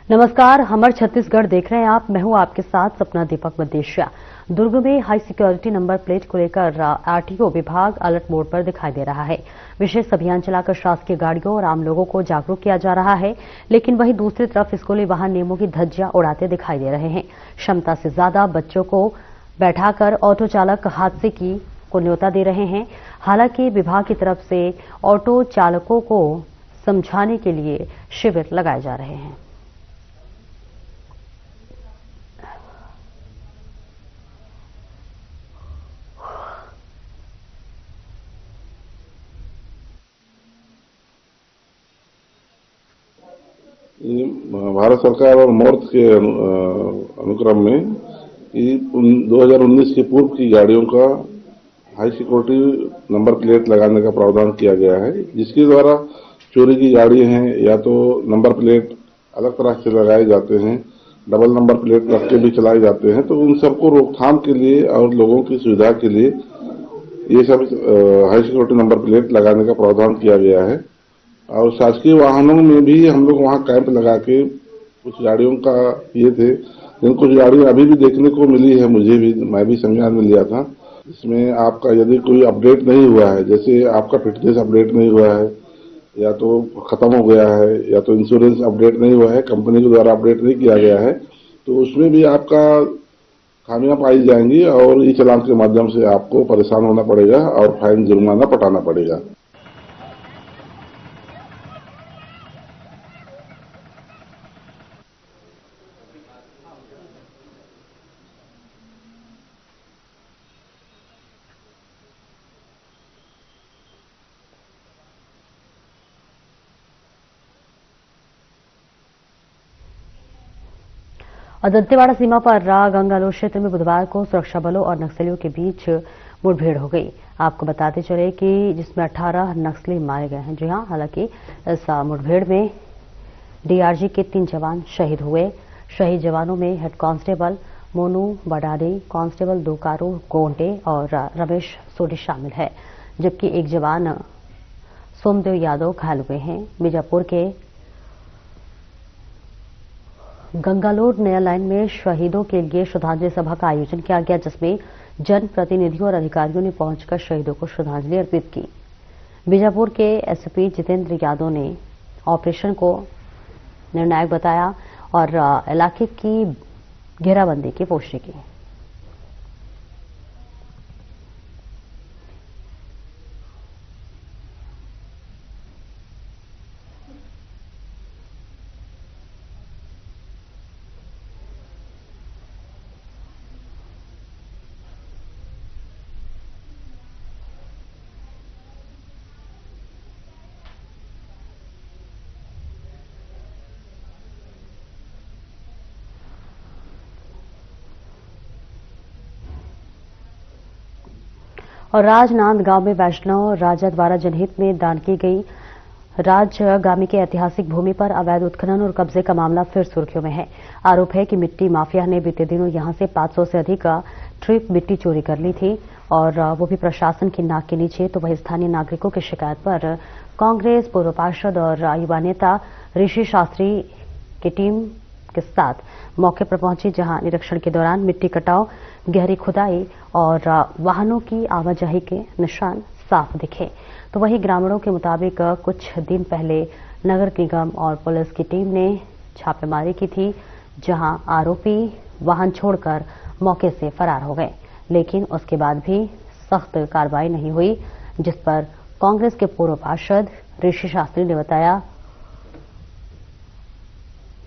नमस्कार, हमर छत्तीसगढ़ देख रहे हैं आप। मैं हूं आपके साथ सपना दीपक मदेशिया। दुर्ग में हाई सिक्योरिटी नंबर प्लेट को लेकर आरटीओ विभाग अलर्ट मोड पर दिखाई दे रहा है। विशेष अभियान चलाकर शासकीय गाड़ियों और आम लोगों को जागरूक किया जा रहा है, लेकिन वहीं दूसरी तरफ स्कूली वाहन नियमों की धज्जियां उड़ाते दिखाई दे रहे हैं। क्षमता से ज्यादा बच्चों को बैठाकर ऑटो चालक हादसे को न्योता दे रहे हैं। हालांकि विभाग की तरफ से ऑटो चालकों को समझाने के लिए शिविर लगाए जा रहे हैं। भारत सरकार और मोर्च के अनुक्रम में 2019 के पूर्व की गाड़ियों का हाई सिक्योरिटी नंबर प्लेट लगाने का प्रावधान किया गया है, जिसके द्वारा चोरी की गाड़ी हैं या तो नंबर प्लेट अलग तरह से लगाए जाते हैं, डबल नंबर प्लेट रख के भी चलाए जाते हैं। तो उन सबको रोकथाम के लिए और लोगों की सुविधा के लिए ये सब हाई सिक्योरिटी नंबर प्लेट लगाने का प्रावधान किया गया है। और शासकीय वाहनों में भी हम लोग वहां कैंप लगा के कुछ गाड़ियों का ये थे, जिन कुछ गाड़ियां अभी भी देखने को मिली है, मैं भी संज्ञान में लिया था। इसमें आपका यदि कोई अपडेट नहीं हुआ है, जैसे आपका फिटनेस अपडेट नहीं हुआ है या तो खत्म हो गया है या तो इंश्योरेंस अपडेट नहीं हुआ है, कंपनी के द्वारा अपडेट नहीं किया गया है, तो उसमें भी आपका खामियां पाई जाएंगी और ई चालान के माध्यम से आपको परेशान होना पड़ेगा और फाइन जुर्माना पटाना पड़ेगा। और दंतेवाड़ा सीमा पर गंगालोर क्षेत्र में बुधवार को सुरक्षा बलों और नक्सलियों के बीच मुठभेड़ हो गई। आपको बताते चले कि जिसमें 18 नक्सली मारे गए हैं। जी हां, हालांकि इस मुठभेड़ में डीआरजी के 3 जवान शहीद हुए। शहीद जवानों में head constable Monu बडाडी, constable दोकारू Gonte और रमेश सोडी शामिल है, जबकि एक जवान सोमदेव यादव घायल हुए हैं। बीजापुर के गंगालोर नया लाइन में शहीदों के लिए श्रद्धांजलि सभा का आयोजन किया गया, जिसमें जनप्रतिनिधियों और अधिकारियों ने पहुंचकर शहीदों को श्रद्धांजलि अर्पित की। बीजापुर के एसपी जितेंद्र यादव ने ऑपरेशन को निर्णायक बताया और इलाके की घेराबंदी की पुष्टि की। और राजनांदगांव में वैष्णव राजा द्वारा जनहित में दान की गई राजगामी के ऐतिहासिक भूमि पर अवैध उत्खनन और कब्जे का मामला फिर सुर्खियों में है। आरोप है कि मिट्टी माफिया ने बीते दिनों यहां से 500 से अधिक ट्रिप मिट्टी चोरी कर ली थी और वो भी प्रशासन की नाक के नीचे। तो वही स्थानीय नागरिकों की शिकायत पर कांग्रेस पूर्व पार्षद और युवा नेता ऋषि शास्त्री की टीम के साथ मौके पर पहुंची, जहां निरीक्षण के दौरान मिट्टी कटाव, गहरी खुदाई और वाहनों की आवाजाही के निशान साफ दिखे। तो वहीं ग्रामीणों के मुताबिक कुछ दिन पहले नगर निगम और पुलिस की टीम ने छापेमारी की थी, जहां आरोपी वाहन छोड़कर मौके से फरार हो गए, लेकिन उसके बाद भी सख्त कार्रवाई नहीं हुई, जिस पर कांग्रेस के पूर्व पार्षद ऋषि शास्त्री ने बताया,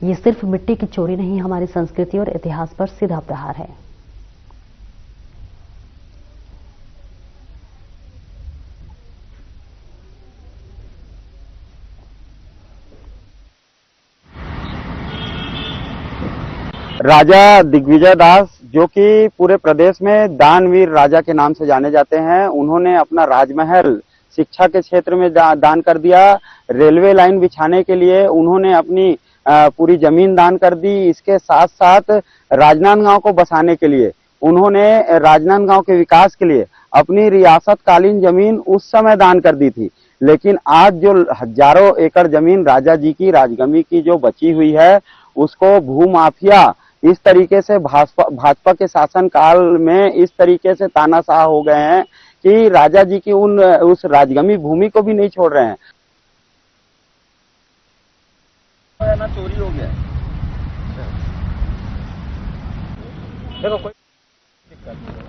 ये सिर्फ मिट्टी की चोरी नहीं, हमारी संस्कृति और इतिहास पर सीधा प्रहार है। राजा दिग्विजय दास, जो कि पूरे प्रदेश में दानवीर राजा के नाम से जाने जाते हैं, उन्होंने अपना राजमहल शिक्षा के क्षेत्र में दान कर दिया। रेलवे लाइन बिछाने के लिए उन्होंने अपनी पूरी जमीन दान कर दी। इसके साथ साथ राजनांदगांव को बसाने के लिए उन्होंने राजनांदगांव के विकास के लिए अपनी रियासतकालीन जमीन उस समय दान कर दी थी। लेकिन आज जो हजारों एकड़ जमीन राजा जी की राजगमी की जो बची हुई है, उसको भूमाफिया इस तरीके से भाजपा के शासन काल में इस तरीके से तानाशाह हो गए हैं कि राजा जी की उस राजगमी भूमि को भी नहीं छोड़ रहे हैं। ना चोरी हो गया देखो कोई दिक्कत नहीं।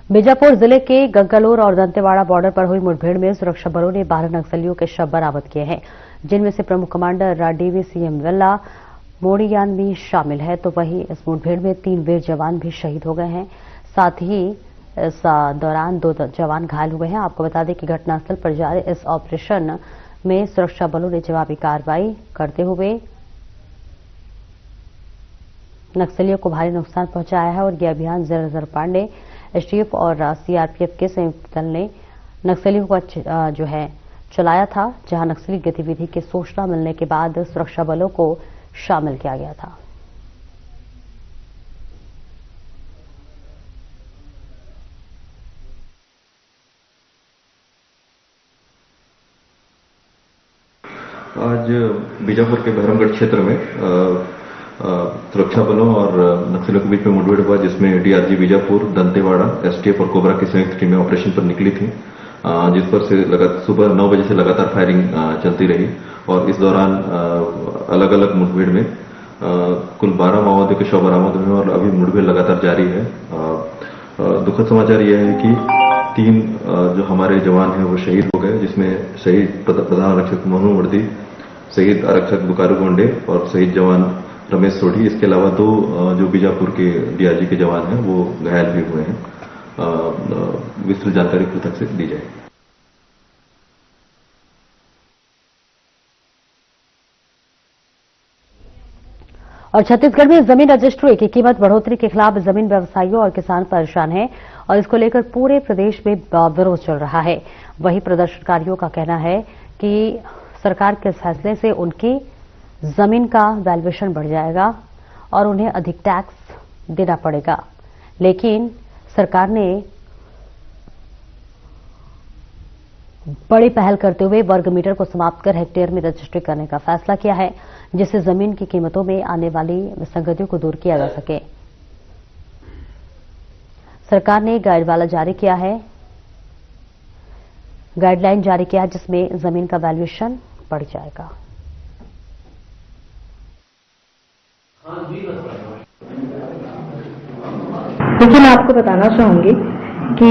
बीजापुर जिले के गंगालोर और दंतेवाड़ा बॉर्डर पर हुई मुठभेड़ में सुरक्षा बलों ने 12 नक्सलियों के शव बरामद किए हैं, जिनमें से प्रमुख कमांडर डीवीसीएम वेल्ला मोड़ियान भी शामिल है। तो वहीं इस मुठभेड़ में 3 वीर जवान भी शहीद हो गए हैं। साथ ही इस दौरान 2 जवान घायल हुए हैं। आपको बता दें कि घटनास्थल पर जारी इस ऑपरेशन में सुरक्षा बलों ने जवाबी कार्रवाई करते हुए नक्सलियों को भारी नुकसान पहुंचाया है। और यह अभियान जिला पांडे, एसटीएफ और सीआरपीएफ के संयुक्त दल ने नक्सलियों को जो है चलाया था, जहां नक्सली गतिविधि की सूचना मिलने के बाद सुरक्षा बलों को शामिल किया गया था। आज बीजापुर के बहरमगढ़ क्षेत्र में सुरक्षा बलों और नक्सलियों के बीच में मुठभेड़ हुआ, जिसमें डीआरजी बीजापुर, दंतेवाड़ा, एसटीएफ और कोबरा की संयुक्त टीमें ऑपरेशन पर निकली थी, जिस पर से सुबह 9 बजे से लगातार फायरिंग चलती रही। और इस दौरान अलग अलग मुठभेड़ में कुल 12 माओवादियों के शव बरामद हुए और अभी मुठभेड़ लगातार जारी है। दुखद समाचार यह है कि 3 जो हमारे जवान हैं वो शहीद हो गए, जिसमें शहीद प्रधान आरक्षक मोनू वर्दी, शहीद आरक्षक बुकारू गोंडे और शहीद जवान रमेश सोढ़ी। इसके अलावा 2 जो बीजापुर के डीआरजी के जवान हैं वो घायल भी हुए हैं। विस्तृत जानकारी पृथक से दी जाए। और छत्तीसगढ़ में जमीन रजिस्ट्री की कीमत बढ़ोतरी के खिलाफ जमीन व्यवसायियों और किसान परेशान हैं और इसको लेकर पूरे प्रदेश में विरोध चल रहा है। वहीं प्रदर्शनकारियों का कहना है कि सरकार के फैसले से उनकी जमीन का वैल्यूएशन बढ़ जाएगा और उन्हें अधिक टैक्स देना पड़ेगा। लेकिन सरकार ने बड़ी पहल करते हुए वर्ग मीटर को समाप्त कर हेक्टेयर में रजिस्ट्री करने का फैसला किया है, जिससे जमीन की कीमतों में आने वाली विसंगतियों को दूर किया जा सके। सरकार ने गाइडलाइन जारी किया है, जिसमें जमीन का वैल्यूएशन बढ़ जाएगा। देखिए, मैं आपको बताना चाहूंगी कि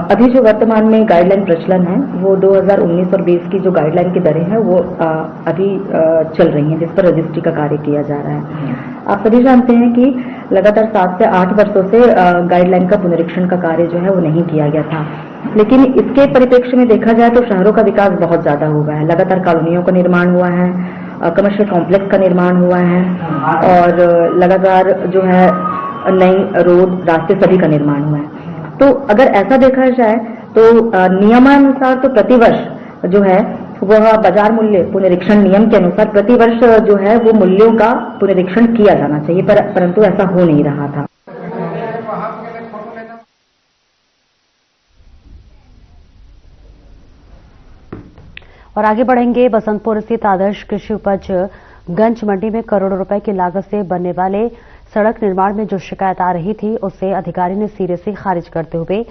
अभी जो वर्तमान में गाइडलाइन प्रचलन है वो 2019 और 20 की जो गाइडलाइन की दरें हैं वो अभी चल रही हैं, जिस पर रजिस्ट्री का कार्य किया जा रहा है। आप सभी जानते हैं कि लगातार 7 से 8 वर्षों से गाइडलाइन का पुनरीक्षण का कार्य जो है वो नहीं किया गया था। लेकिन इसके परिप्रेक्ष्य में देखा जाए तो शहरों का विकास बहुत ज्यादा हुआ है। लगातार कॉलोनियों का निर्माण हुआ है, कमर्शियल कॉम्प्लेक्स का निर्माण हुआ है और लगातार जो है नई रोड, रास्ते सभी का निर्माण हुआ है। तो अगर ऐसा देखा जाए तो नियमानुसार तो प्रतिवर्ष जो है वह बाजार मूल्य पुनरीक्षण नियम के अनुसार प्रतिवर्ष जो है वो मूल्यों का पुनरीक्षण किया जाना चाहिए, परंतु ऐसा हो नहीं रहा था। और आगे बढ़ेंगे। बसंतपुर स्थित आदर्श कृषि उपज गंज मंडी में करोड़ों रुपए की लागत से बनने वाले सड़क निर्माण में जो शिकायत आ रही थी, उसे अधिकारी ने सिरे से खारिज करते हुए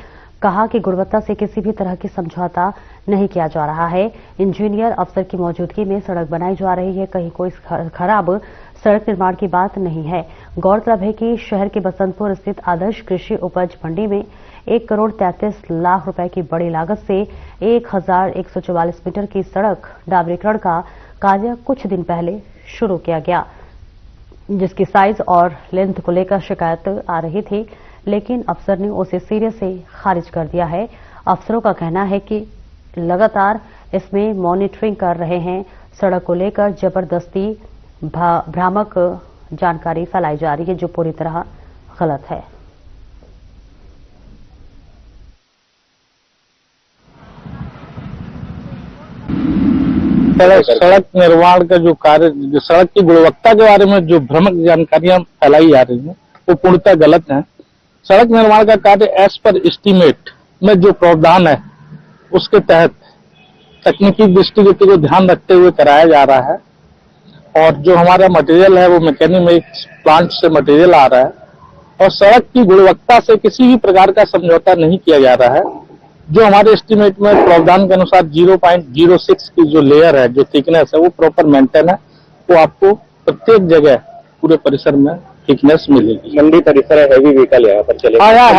कहा कि गुणवत्ता से किसी भी तरह की समझौता नहीं किया जा रहा है। इंजीनियर अफसर की मौजूदगी में सड़क बनाई जा रही है, कहीं कोई खराब सड़क निर्माण की बात नहीं है। गौरतलब है कि शहर के बसंतपुर स्थित आदर्श कृषि उपज मंडी में 1 करोड़ 33 लाख रुपए की बड़ी लागत से 1144 मीटर की सड़क डामरीकरण का कार्य कुछ दिन पहले शुरू किया गया, जिसकी साइज और लेंथ को लेकर शिकायत आ रही थी, लेकिन अफसर ने उसे सिरे से खारिज कर दिया है। अफसरों का कहना है कि लगातार इसमें मॉनिटरिंग कर रहे हैं। सड़क को लेकर जबरदस्ती भ्रामक जानकारी फैलाई जा रही है, जो पूरी तरह गलत है। सड़क निर्माण का जो कार्य, जो सड़क की गुणवत्ता के बारे में जो भ्रामक जानकारियां फैलाई जा रही हैं वो पूर्णतः गलत है। सड़क निर्माण का कार्य एज पर एस्टीमेट में जो प्रावधान है उसके तहत तकनीकी दृष्टिगति को ध्यान रखते हुए कराया जा रहा है और जो हमारा मटेरियल है वो मैकेनिक्स प्लांट से मटेरियल आ रहा है और सड़क की गुणवत्ता से किसी भी प्रकार का समझौता नहीं किया जा रहा है। जो हमारे एस्टीमेट में प्रावधान के अनुसार 0.06 की जो लेयर है, जो थिकनेस है वो प्रॉपर मेंटेन है, वो आपको प्रत्येक जगह पूरे परिसर में थिकनेस मिलेगी। मंडी परिसर है, हैवी व्हीकल यहाँ पर चले। हाँ, यहाँ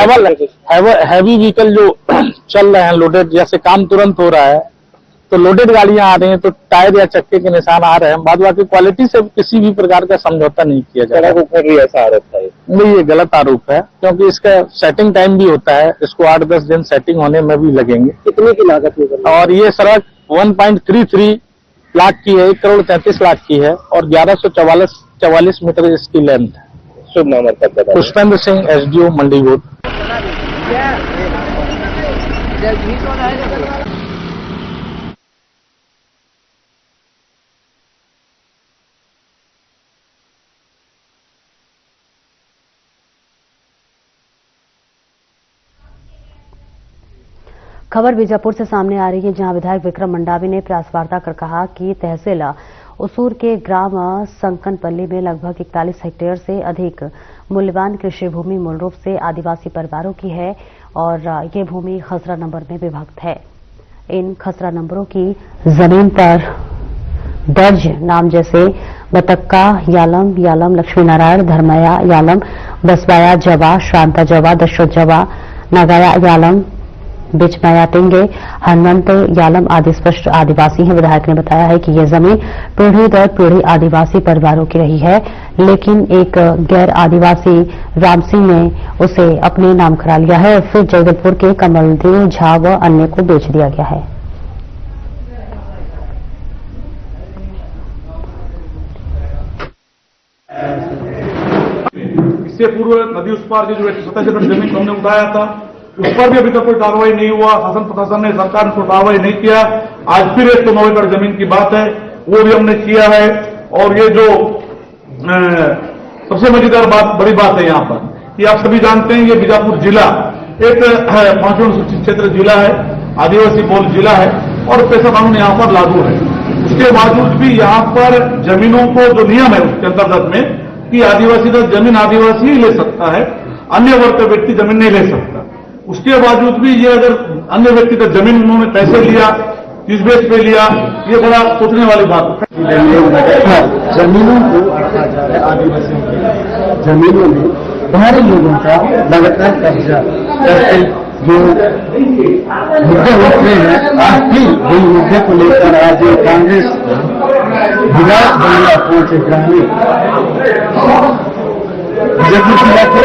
हैवी व्हीकल जो चल रहे हैं लोडेड, जैसे काम तुरंत हो रहा है तो लोडेड गाड़ियां आ रही हैं तो टायर या चक्के के निशान आ रहे हैं। बाद बाकी क्वालिटी से किसी भी प्रकार का समझौता नहीं किया जा रहा है। ऐसा आरोप है? नहीं, ये गलत आरोप है क्योंकि इसका सेटिंग टाइम भी होता है, इसको 8-10 दिन सेटिंग होने में भी लगेंगे। कितने की लागत में? और ये सड़क 1.33 लाख की है, 1,33,00,000 की है और 1144 मीटर इसकी लेंथ है। शुभ नाम है? पुष्पेंद्र सिंह, SDO मंडी बोर्ड। खबर बीजापुर से सामने आ रही है, जहां विधायक विक्रम मंडावी ने प्रेस वार्ता कर कहा कि तहसील उसूर के ग्राम संकनपल्ली में लगभग 41 हेक्टेयर से अधिक मूल्यवान कृषि भूमि मूल रूप से आदिवासी परिवारों की है और ये भूमि खसरा नंबर में विभक्त है। इन खसरा नंबरों की जमीन पर दर्ज नाम जैसे बतक्का यालम, यालम लक्ष्मी नारायण, धर्मया यालम, बसवाया जवा, शांता जवा, दशरथ जवा, नगाया यालम, बिचमाया टिंगे, हनुमंत यालम आदि स्पष्ट आदिवासी हैं। विधायक ने बताया है कि यह जमीन पीढ़ी दर पीढ़ी आदिवासी परिवारों की रही है, लेकिन एक गैर आदिवासी राम सिंह ने उसे अपने नाम करा लिया है और फिर जगदलपुर के कमलदेव झा व अन्य को बेच दिया गया है। इससे पूर्व नदी उस पार की जो 27 एकड़ जमीन हमने उठाया था उस पर भी अभी तक कोई कार्रवाई नहीं हुआ। शासन प्रशासन ने, सरकार ने कोई कार्रवाई नहीं किया। आज फिर 109 एकड़ जमीन की बात है, वो भी हमने किया है। और ये जो सबसे मजेदार बात, बड़ी बात है यहाँ पर कि आप सभी जानते हैं ये बीजापुर जिला एक 5वां अनुसूचित क्षेत्र जिला है, आदिवासी बहुल जिला है और पेशा कानून यहाँ पर लागू है। उसके बावजूद भी यहाँ पर जमीनों को जो नियम है उसके अंतर्गत में कि आदिवासी का जमीन आदिवासी ही ले सकता है, अन्य वर्ग का व्यक्ति जमीन नहीं ले सकता। उसके बावजूद भी ये अगर अन्य व्यक्ति का जमीन उन्होंने कैसे लिया, किस बेस पे लिया, ये बड़ा सोचने वाली बात है। जमीनों को रखा जा रहा है, आदिवासियों की जमीनों में बाहरी लोगों का लगातार कब्जा करके जो मुद्दे उठ रहे हैं, आज भी वही मुद्दे को लेकर आज कांग्रेस विधायक बंगला पहुंचे ग्रामीण बीजापुर जिला के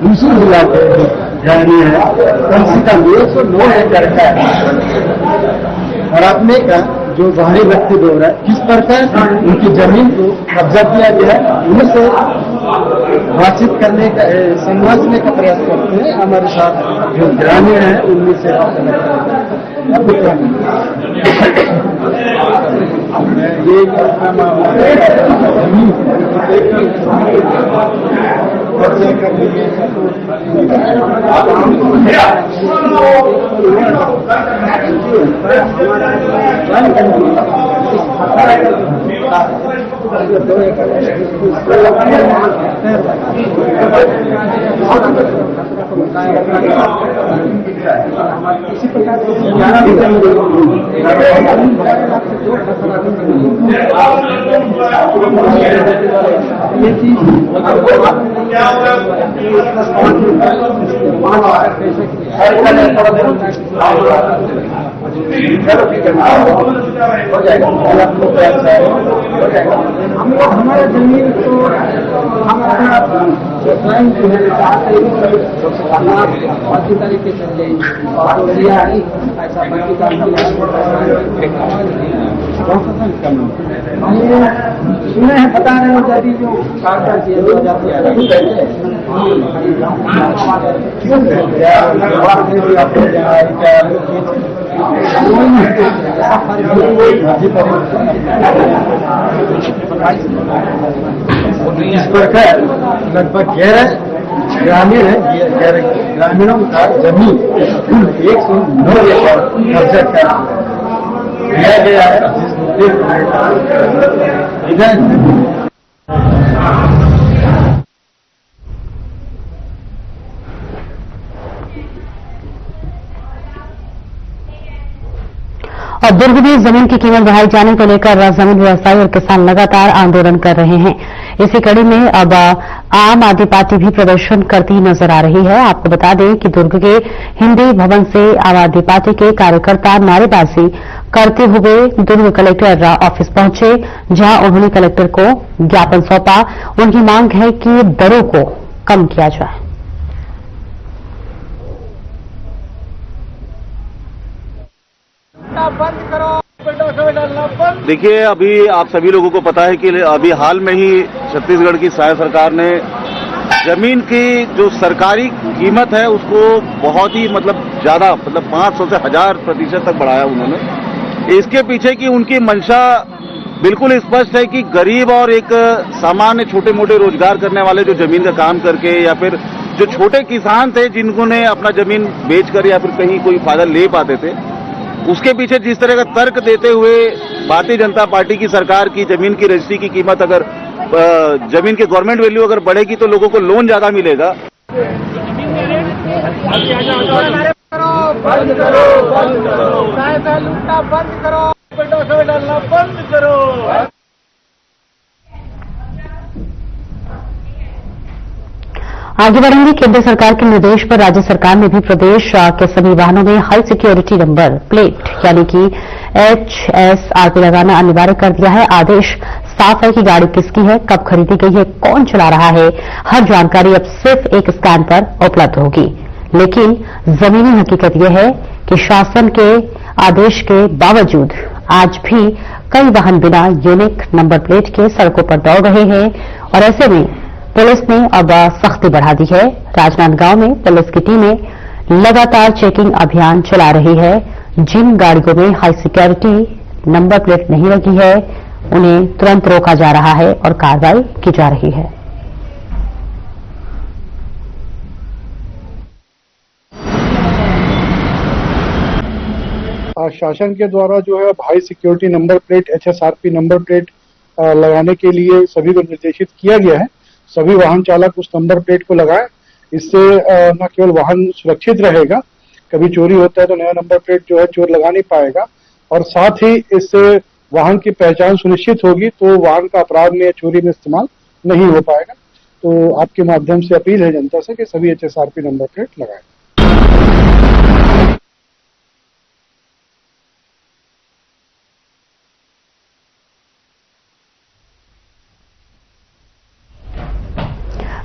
उसूर जिला के ग्रामीण है, कम से कम 109 एकड़ है और अपने का जो बाहरी व्यक्ति बोल रहा है किस प्रकार उनकी जमीन को कब्जा किया गया है, उनसे बातचीत करने का, समझने का प्रयास करते हैं। हमारे साथ जो ग्रामीण है उनमें से ये कब्जा करने के किसी प्रकार हमारा जमीन तो हम अपना अच्छी तरीके से ऐसा सुने हैं, बता रहे हो यदि जो इस प्रकार लगभग 11 ग्रामीण है, 11 ग्रामीणों का जमीन कुल 109 एकड़ कब्जा कर दिया गया है, जिसमें और दुर्ग में जमीन की कीमत बढ़ाए जाने को लेकर जमीन व्यवसायी और किसान लगातार आंदोलन कर रहे हैं। इसी कड़ी में अब आम आदमी पार्टी भी प्रदर्शन करती नजर आ रही है। आपको बता दें कि दुर्ग के हिंदी भवन से आम आदमी पार्टी के कार्यकर्ता नारेबाजी करते हुए दुर्ग कलेक्टर ऑफिस पहुंचे, जहां उन्होंने कलेक्टर को ज्ञापन सौंपा। उनकी मांग है कि दरों को कम किया जाए। देखिए, अभी आप सभी लोगों को पता है कि अभी हाल में ही छत्तीसगढ़ की साय सरकार ने जमीन की जो सरकारी कीमत है उसको बहुत ही ज्यादा 500 से 1000% तक बढ़ाया उन्होंने। इसके पीछे की उनकी मंशा बिल्कुल स्पष्ट है कि गरीब और एक सामान्य छोटे मोटे रोजगार करने वाले जो जमीन का काम करके या फिर जो छोटे किसान थे जिनको ने अपना जमीन बेचकर या फिर कहीं कोई फायदा ले पाते थे, उसके पीछे जिस तरह का तर्क देते हुए भारतीय जनता पार्टी की सरकार की जमीन की रजिस्ट्री की कीमत अगर जमीन के गवर्नमेंट वैल्यू अगर बढ़ेगी तो लोगों को लोन ज्यादा मिलेगा। बंद करो, बंद करो, लूटना बंद करो, डालना बंद करो। आगे बढ़ेंगे। केंद्र सरकार के निर्देश पर राज्य सरकार ने भी प्रदेश के सभी वाहनों में हाई सिक्योरिटी नंबर प्लेट यानी कि HSRP लगाना अनिवार्य कर दिया है। आदेश साफ है कि गाड़ी किसकी है, कब खरीदी गई है, कौन चला रहा है, हर जानकारी अब सिर्फ एक स्कैन पर उपलब्ध होगी। लेकिन जमीनी हकीकत यह है कि शासन के आदेश के बावजूद आज भी कई वाहन बिना यूनिक नंबर प्लेट के सड़कों पर दौड़ रहे हैं और ऐसे में पुलिस ने अब सख्ती बढ़ा दी है। राजनांदगांव में पुलिस की टीमें लगातार चेकिंग अभियान चला रही है। जिन गाड़ियों में हाई सिक्योरिटी नंबर प्लेट नहीं लगी है उन्हें तुरंत रोका जा रहा है और कार्रवाई की जा रही है। शासन के द्वारा जो है high security number plate HSRP number plate लगाने के लिए सभी को निर्देशित किया गया है। सभी वाहन चालक उस नंबर प्लेट को लगाएं। इससे न केवल वाहन सुरक्षित रहेगा, कभी चोरी होता है तो नया नंबर प्लेट जो है चोर लगा नहीं पाएगा, और साथ ही इससे वाहन की पहचान सुनिश्चित होगी तो वाहन का अपराध में चोरी में इस्तेमाल नहीं हो पाएगा। तो आपके माध्यम से अपील है जनता से कि सभी HSRP नंबर प्लेट लगाएं।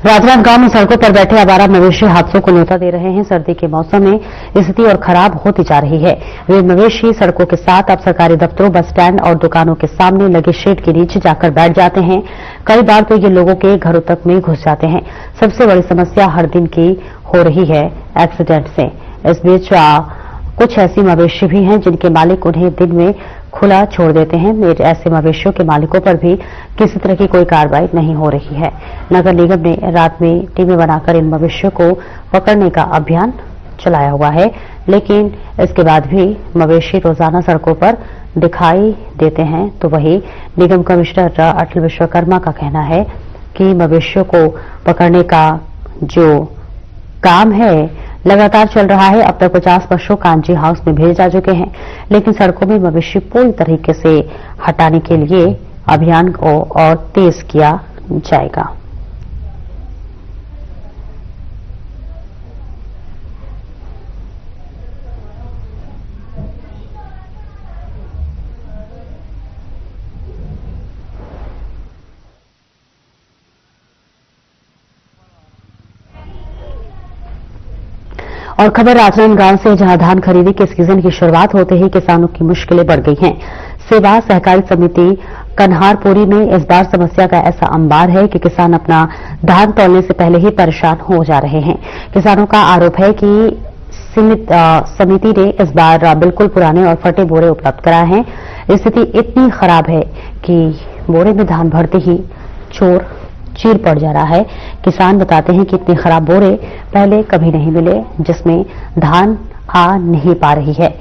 राजनांदगांव में सड़कों पर बैठे आवारा मवेशी हादसों को न्योता दे रहे हैं। सर्दी के मौसम में स्थिति और खराब होती जा रही है। वे मवेशी सड़कों के साथ अब सरकारी दफ्तरों, बस स्टैंड और दुकानों के सामने लगे शेड के नीचे जाकर बैठ जाते हैं। कई बार तो ये लोगों के घरों तक में घुस जाते हैं। सबसे बड़ी समस्या हर दिन की हो रही है एक्सीडेंट से। इस बीच कुछ ऐसी मवेशी भी हैं जिनके मालिक उन्हें दिन में खुला छोड़ देते हैं। ऐसे मवेशियों के मालिकों पर भी किसी तरह की कोई कार्रवाई नहीं हो रही है। नगर निगम ने रात में टीमें बनाकर इन मवेशियों को पकड़ने का अभियान चलाया हुआ है, लेकिन इसके बाद भी मवेशी रोजाना सड़कों पर दिखाई देते हैं। तो वही निगम कमिश्नर अटल विश्वकर्मा का कहना है कि मवेशियों को पकड़ने का जो काम है लगातार चल रहा है। अब तक 50 पशु कांजी हाउस में भेजे जा चुके हैं, लेकिन सड़कों में मवेशी पूरी तरीके से हटाने के लिए अभियान को और तेज किया जाएगा। और खबर राजनांदगांव से, जहां धान खरीदी के सीजन की शुरुआत होते ही किसानों की मुश्किलें बढ़ गई हैं। सेवा सहकारी समिति कन्हारपुरी में इस बार समस्या का ऐसा अंबार है कि किसान अपना धान तौलने से पहले ही परेशान हो जा रहे हैं। किसानों का आरोप है कि समिति ने इस बार बिल्कुल पुराने और फटे बोरे उपलब्ध कराए हैं। स्थिति इतनी खराब है कि बोरे में धान भरते ही चोर चीर पड़ जा रहा है। किसान बताते हैं कि इतने खराब बोरे पहले कभी नहीं मिले, जिसमें धान आ नहीं पा रही है।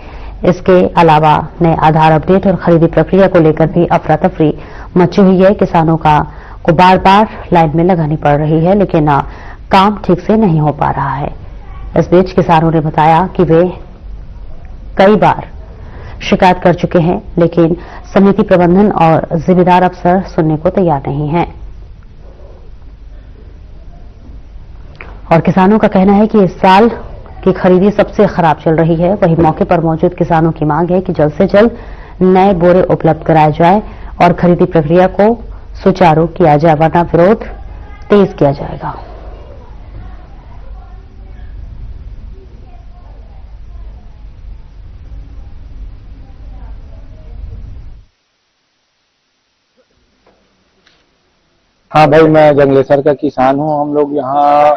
इसके अलावा नए आधार अपडेट और खरीदी प्रक्रिया को लेकर भी अफरा तफरी मची हुई है। किसानों को बार बार लाइन में लगानी पड़ रही है, लेकिन काम ठीक से नहीं हो पा रहा है। इस बीच किसानों ने बताया कि वे कई बार शिकायत कर चुके हैं, लेकिन समिति प्रबंधन और जिम्मेदार अफसर सुनने को तैयार नहीं हैं। और किसानों का कहना है कि इस साल की खरीदी सबसे खराब चल रही है। वहीं मौके पर मौजूद किसानों की मांग है कि जल्द से जल्द नए बोरे उपलब्ध कराए जाए और खरीदी प्रक्रिया को सुचारू किया जाए, वरना विरोध तेज किया जाएगा। हाँ भाई, मैं जंगलेसर का किसान हूँ। हम लोग यहाँ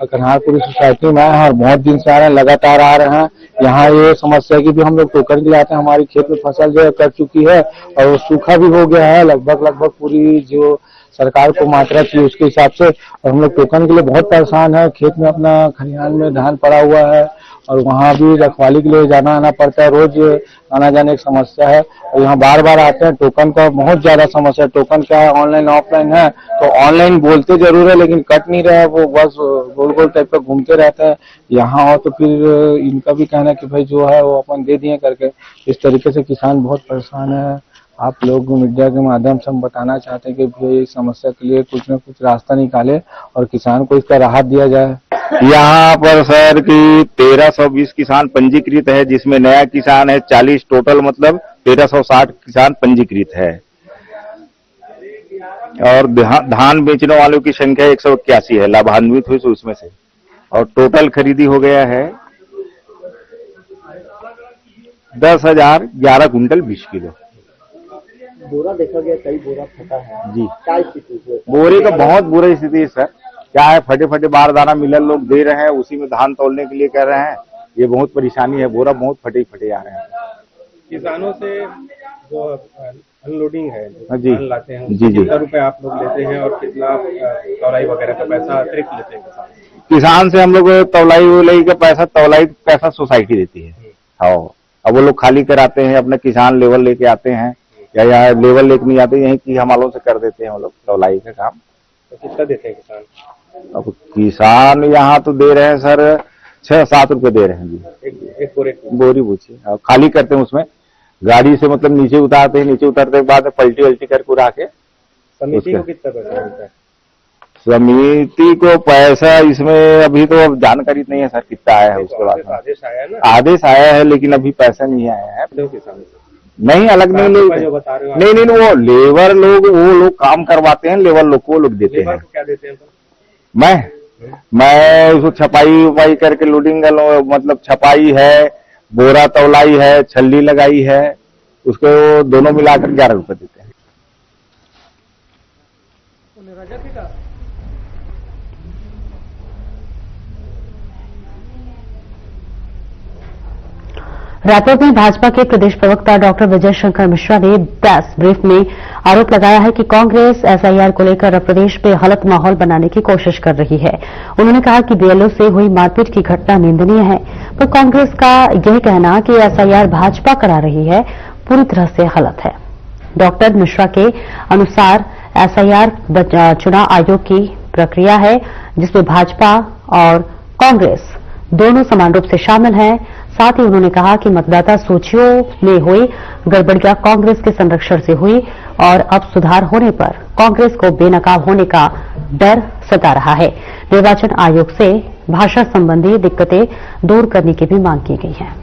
कन्हारपुरी सोसाइटी में हैं और बहुत दिन से आ रहे हैं, लगातार आ रहे हैं। यहाँ ये समस्या की भी हम लोग टोकन दिलाते हैं। हमारी खेत में फसल जो कर चुकी है और वो सूखा भी हो गया है, लगभग पूरी जो सरकार को मात्रा थी उसके हिसाब से, और हम लोग टोकन के लिए बहुत परेशान है। खेत में अपना खलिहान में धान पड़ा हुआ है और वहाँ भी रखवाली के लिए जाना आना पड़ता है। रोज आना जाने की समस्या है और यहाँ बार बार आते हैं। टोकन का बहुत ज्यादा समस्या है। टोकन क्या है, ऑनलाइन ऑफलाइन है, तो ऑनलाइन बोलते जरूर है लेकिन कट नहीं रहा है, वो बस गोल गोल टाइप का घूमते रहता है। यहाँ हो तो फिर इनका भी कहना है कि भाई जो है वो अपन दे दिए करके। इस तरीके से किसान बहुत परेशान है। आप लोग मीडिया के माध्यम से हम बताना चाहते हैं कि भाई इस समस्या के लिए कुछ न कुछ रास्ता निकाले और किसान को इसका राहत दिया जाए। यहाँ पर सर की 1320 किसान पंजीकृत है, जिसमें नया किसान है 40, टोटल मतलब 1360 किसान पंजीकृत है। और धान बेचने वालों की संख्या 181 है, लाभान्वित हुई उसमें से। और टोटल खरीदी हो गया है 10,011 कुंटल 20 किलो। बोरा देखा गया, कई बोरा फटा है जी। क्या स्थिति है? बोरे का बहुत बुरी स्थिति है सर। क्या है, फटे फटे बारदाना मिलर लोग दे रहे हैं, उसी में धान तोलने के लिए कह रहे हैं। ये बहुत परेशानी है, बोरा बहुत फटे फटे आ रहे हैं। किसानों से जो अनलोडिंग है, जी धान लाते हैं, जी जी, कितना रुपए आप लोग लेते हैं और कितना तौलाई वगैरह का पैसा अतिरिक्त लेते हैं किसान से? हम लोग तौलाई का पैसा सोसाइटी देती है। हाँ, अब वो लोग खाली कराते हैं, अपने किसान लेवल लेके आते हैं, या यहाँ लेवल लेके नहीं आते, यहीं की हमालों से कर देते हैं वो लोग तौलाई का काम। तो कितना देते हैं किसान? अब किसान यहाँ तो दे रहे हैं सर 6-7 रुपए दे रहे हैं जी, एक बोरी पूछिए। खाली करते हैं, उसमें गाड़ी से मतलब नीचे उतारते हैं, नीचे उतारते के बाद पलटी वल्टी कर पूरा के। समिति को कितना पैसा मिलता है? समिति को पैसा इसमें अभी तो अब जानकारी नहीं है सर कितना आया है। उसके बाद आदेश आया ना? आदेश आया है लेकिन अभी पैसा नहीं आया है। नहीं, अलग नहीं लोग, नहीं, वो लेबर लोग, वो लोग काम करवाते हैं, लेबर लोग को लोग देते हैं। क्या देते हैं? मैं उसको छपाई उपाई करके लोडिंग, मतलब छपाई है, बोरा तौलाई है, छल्ली लगाई है, उसको दोनों मिलाकर 11 रुपए देते हैं। रायपुर में भाजपा के प्रदेश प्रवक्ता डॉक्टर विजय शंकर मिश्रा ने प्रेस ब्रीफ में आरोप लगाया है कि कांग्रेस एसआईआर को लेकर प्रदेश में गलत माहौल बनाने की कोशिश कर रही है। उन्होंने कहा कि बीएलओ से हुई मारपीट की घटना निंदनीय है, पर कांग्रेस का यह कहना कि एसआईआर भाजपा करा रही है पूरी तरह से गलत है। डॉक्टर मिश्रा के अनुसार एसआईआर चुनाव आयोग की प्रक्रिया है जिसमें भाजपा और कांग्रेस दोनों समान रूप से शामिल हैं। साथ ही उन्होंने कहा कि मतदाता सूचियों में हुई गड़बड़ियां कांग्रेस के संरक्षण से हुई और अब सुधार होने पर कांग्रेस को बेनकाब होने का डर सता रहा है। निर्वाचन आयोग से भाषा संबंधी दिक्कतें दूर करने की भी मांग की गई है।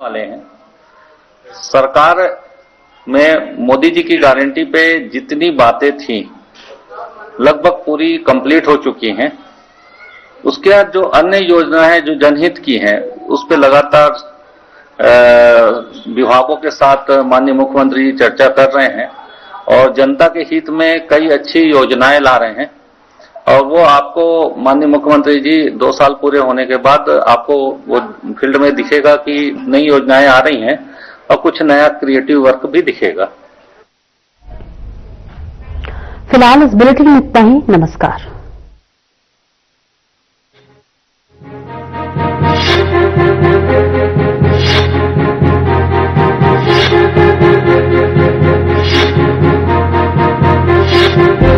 वाले हैं सरकार में मोदी जी की गारंटी पे जितनी बातें थी लगभग पूरी कंप्लीट हो चुकी हैं। उसके बाद जो अन्य योजना है जो जनहित की हैं उस पे लगातार विभागों के साथ माननीय मुख्यमंत्री जी चर्चा कर रहे हैं और जनता के हित में कई अच्छी योजनाएं ला रहे हैं और वो आपको माननीय मुख्यमंत्री जी 2 साल पूरे होने के बाद आपको वो फील्ड में दिखेगा कि नई योजनाएं आ रही हैं और कुछ नया क्रिएटिव वर्क भी दिखेगा। फिलहाल इस बुलेटिन में इतना ही। नमस्कार। Thank you.